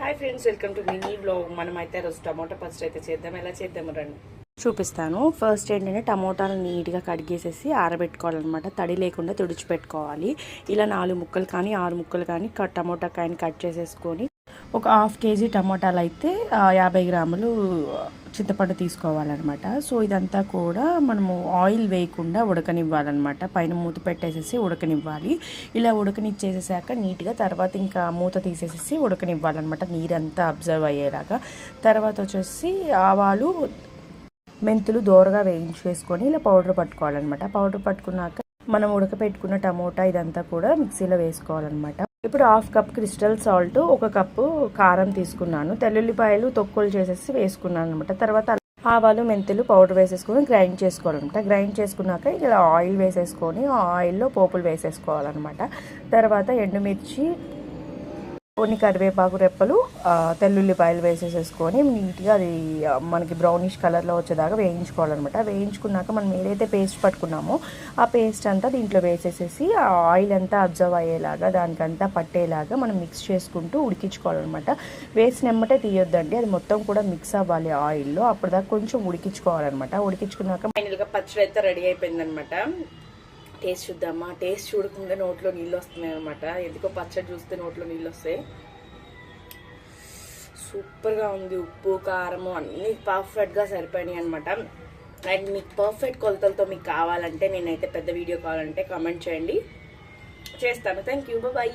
Hi friends, welcome to mini blog. మనమైతే రోజు టమాటా పచ్చడి అయితే చేద్దాం. ఎలా చేద్దాం రండి చూపిస్తాను. ఫస్ట్ ఏంటంటే టమోటాలు నీట్గా కడిగేసేసి ఆరబెట్టుకోవాలన్నమాట. తడి లేకుండా తుడిచిపెట్టుకోవాలి. ఇలా 4 ముక్కలు కానీ 6 ముక్కలు కానీ టమోటా కాయని కట్ చేసేసుకొని ఒక హాఫ్ కేజీ టమోటాలు అయితే 50 గ్రాములు చింతపండు తీసుకోవాలన్నమాట. సో ఇదంతా కూడా మనము ఆయిల్ వేయకుండా ఉడకనివ్వాలన్నమాట. పైన మూత పెట్టేసేసి ఉడకనివ్వాలి. ఇలా ఉడకనిచ్చేసేసాక నీట్గా తర్వాత ఇంకా మూత తీసేసేసి ఉడకనివ్వాలన్నమాట, నీరంతా అబ్జర్వ్ అయ్యేలాగా. తర్వాత వచ్చేసి ఆవాలు మెంతులు దోరగా వేయించేసుకొని ఇలా పౌడర్ పట్టుకోవాలన్నమాట. పౌడర్ పట్టుకున్నాక మనం ఉడకపెట్టుకున్న టమోటా ఇదంతా కూడా మిక్సీలో వేసుకోవాలన్నమాట. ఇప్పుడు half cup crystal salt, 1 cup కారం తీసుకున్నాను. తెల్లుల్లిపాయలు తొక్కులు చేసేసి వేసుకున్నాను అనమాట. తర్వాత ఆవాలు మెంతులు పౌడర్ వేసేసుకొని గ్రైండ్ చేసుకోవాలన్నమాట. గ్రైండ్ చేసుకున్నాక ఇలా ఆయిల్ వేసేసుకొని ఆయిల్లో పోపులు వేసేసుకోవాలన్నమాట. తర్వాత ఎండుమిర్చి, కొన్ని కరివేపాకు రెప్పలు, తెల్లుల్లిపాయలు వేసేసేసుకొని నీట్గా అది మనకి బ్రౌనిష్ కలర్లో వచ్చేదాకా వేయించుకోవాలన్నమాట. వేయించుకున్నాక మనం ఏదైతే పేస్ట్ పట్టుకున్నామో ఆ పేస్ట్ అంతా దీంట్లో వేసేసేసి ఆ ఆయిల్ అంతా అబ్జర్వ్ అయ్యేలాగా దానికంతా పట్టేలాగా మనం మిక్స్ చేసుకుంటూ ఉడికించుకోవాలన్నమాట. వేసినమ్మటే తీయొద్దండి, అది మొత్తం కూడా మిక్స్ అవ్వాలి ఆయిల్లో. అప్పటిదాకా కొంచెం ఉడికించుకోవాలన్నమాట. ఉడికించుకున్నాక ఫైనల్గా పచ్చడి అయితే రెడీ అయిపోయిందనమాట. టేస్ట్ చూద్దామా. టేస్ట్ చూడకుండా నోట్లో నీళ్ళు వస్తున్నాయి అనమాట. ఎందుకో పచ్చడి చూస్తే నోట్లో నీళ్ళు వస్తాయి. సూపర్గా ఉంది. ఉప్పు కారము అన్నీ పర్ఫెక్ట్గా సరిపోయినాయి అనమాట. అండ్ మీకు పర్ఫెక్ట్ కొలతలతో మీకు కావాలంటే, నేనైతే పెద్ద వీడియో కావాలంటే కామెంట్ చేయండి, చేస్తాను. Thank you, bye.